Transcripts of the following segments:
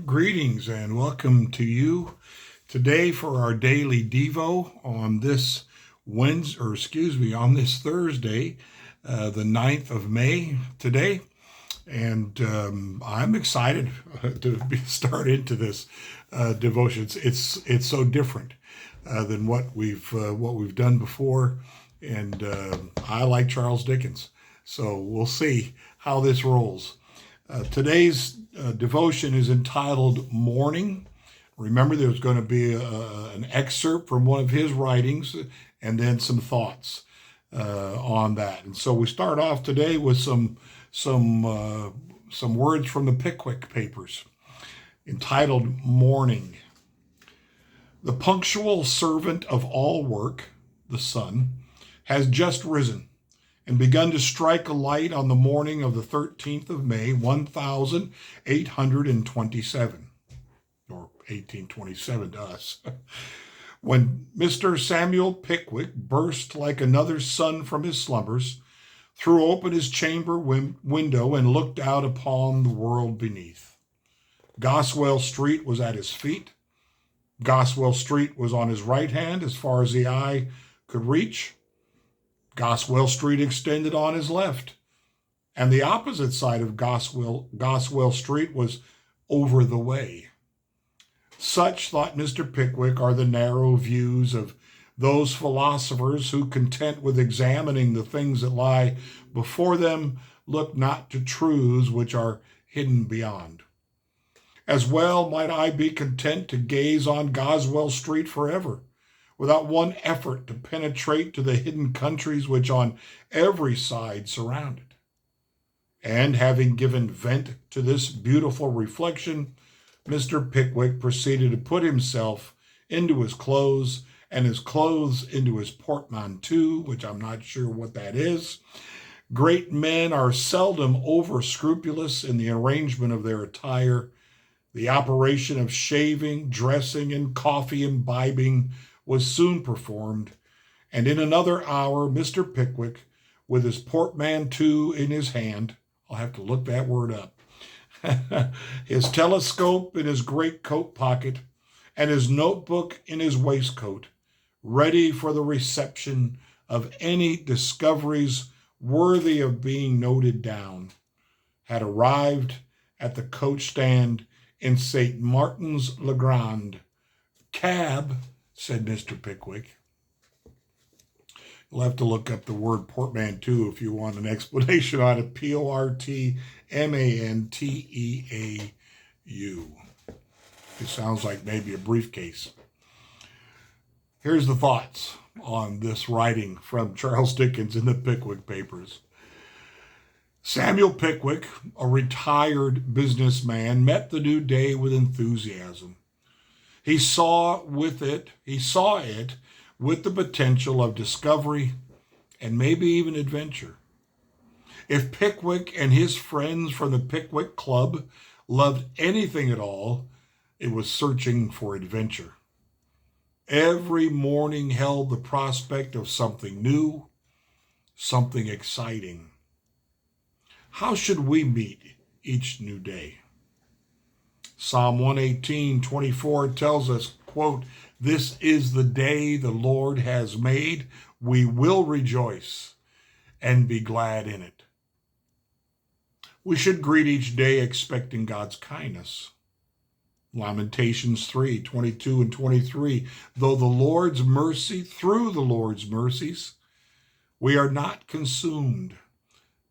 Greetings and welcome to you today for our daily Devo on this on this Thursday, the 9th of May today. And I'm excited to start into this devotion. It's so different than what we've done before, and I like Charles Dickens, so we'll see how this rolls. Today's devotion is entitled Morning. Remember, there's going to be an excerpt from one of his writings and then some thoughts on that. And so we start off today with some words from the Pickwick Papers entitled Morning. The punctual servant of all work, the sun, has just risen and begun to strike a light on the morning of the 13th of May, 1827, or 1827 to us, when Mr. Samuel Pickwick burst like another sun from his slumbers, threw open his chamber window, and looked out upon the world beneath. Goswell Street was at his feet. Goswell Street was on his right hand as far as the eye could reach. Goswell Street extended on his left, and the opposite side of Goswell Street was over the way. Such, thought Mr. Pickwick, are the narrow views of those philosophers who, content with examining the things that lie before them, look not to truths which are hidden beyond. As well might I be content to gaze on Goswell Street forever, without one effort to penetrate to the hidden countries which on every side surround it. And having given vent to this beautiful reflection, Mr. Pickwick proceeded to put himself into his clothes and his clothes into his portmanteau, which I'm not sure what that is. Great men are seldom over scrupulous in the arrangement of their attire. The operation of shaving, dressing, and coffee imbibing was soon performed, and in another hour Mr. Pickwick, with his portmanteau in his hand, I'll have to look that word up, his telescope in his greatcoat pocket, and his notebook in his waistcoat, ready for the reception of any discoveries worthy of being noted down, had arrived at the coach stand in St. Martin's le Grand. Cab, said Mr. Pickwick. You'll have to look up the word portmanteau if you want an explanation on it. Portmanteau. It sounds like maybe a briefcase. Here's the thoughts on this writing from Charles Dickens in the Pickwick Papers. Samuel Pickwick, a retired businessman, met the new day with enthusiasm. He saw it with the potential of discovery and maybe even adventure. If Pickwick and his friends from the Pickwick Club loved anything at all, it was searching for adventure. Every morning held the prospect of something new, something exciting. How should we meet each new day? Psalm 118:24 tells us, quote, "This is the day the Lord has made. We will rejoice and be glad in it." We should greet each day expecting God's kindness. Lamentations 3:22 and 23, through the Lord's mercies, we are not consumed,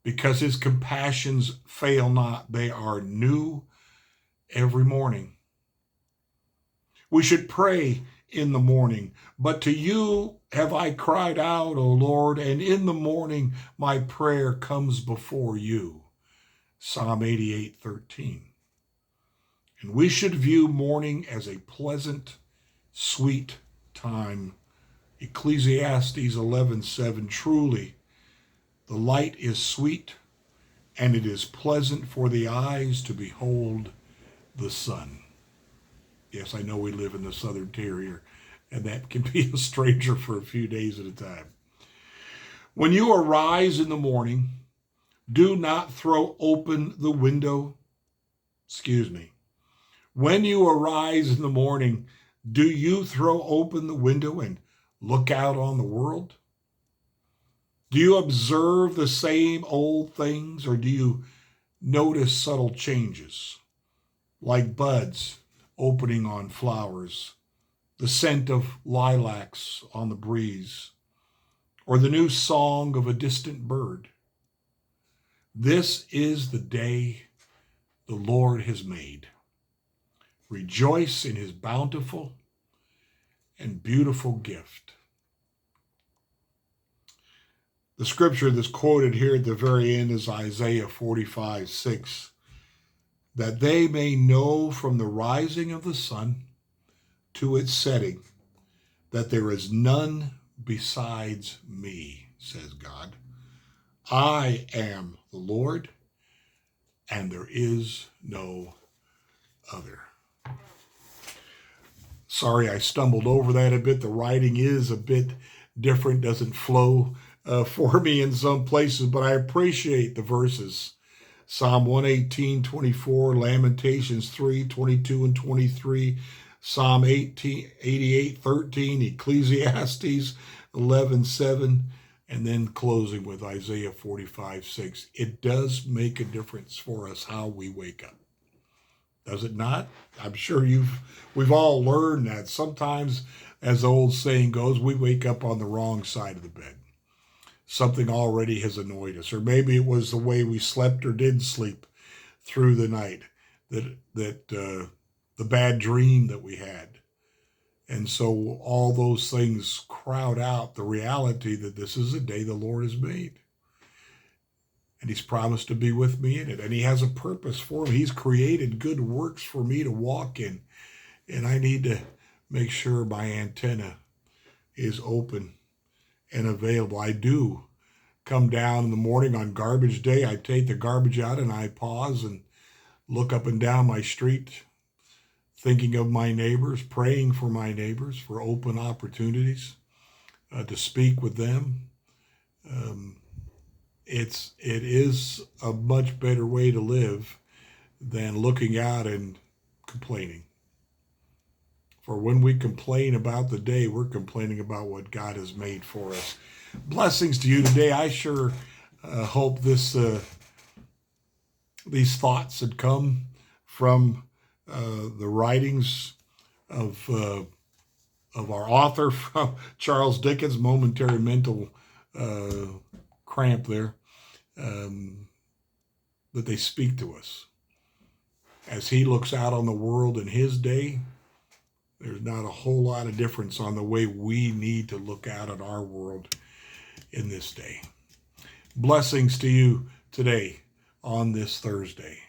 because his compassions fail not. They are new every morning. We should pray in the morning. But to you have I cried out, O Lord, and in the morning my prayer comes before you. Psalm 88:13. And we should view morning as a pleasant, sweet time. Ecclesiastes 11:7. Truly, the light is sweet, and it is pleasant for the eyes to behold the sun. Yes, I know we live in the Southern Tier here, and that can be a stranger for a few days at a time. When you arise in the morning, do not throw open the window. When you arise in the morning, do you throw open the window and look out on the world? Do you observe the same old things, or do you notice subtle changes, like buds opening on flowers, the scent of lilacs on the breeze, or the new song of a distant bird? This is the day the Lord has made. Rejoice in his bountiful and beautiful gift. The scripture that's quoted here at the very end is Isaiah 45:6, that they may know from the rising of the sun to its setting that there is none besides me, says God. I am the Lord, and there is no other. Sorry, I stumbled over that a bit. The writing is a bit different, doesn't flow for me in some places, but I appreciate the verses. Psalm 118:24, Lamentations 3:22 and 23, Psalm 88:13, Ecclesiastes 11:7, and then closing with Isaiah 45:6. It does make a difference for us how we wake up. Does it not? I'm sure we've all learned that. Sometimes, as the old saying goes, we wake up on the wrong side of the bed. Something already has annoyed us, or maybe it was the way we slept or did sleep through the night, that the bad dream that we had. And so all those things crowd out the reality that this is a day the Lord has made. And he's promised to be with me in it. And he has a purpose for me. He's created good works for me to walk in. And I need to make sure my antenna is open and available. I do come down in the morning on garbage day. I take the garbage out and I pause and look up and down my street, thinking of my neighbors, praying for my neighbors, for open opportunities to speak with them. It is a much better way to live than looking out and complaining. For when we complain about the day, we're complaining about what God has made for us. Blessings to you today. I sure hope these thoughts had come from the writings of our author, from Charles Dickens. Momentary mental cramp there, that they speak to us. As he looks out on the world in his day, there's not a whole lot of difference on the way we need to look out at our world in this day. Blessings to you today on this Thursday.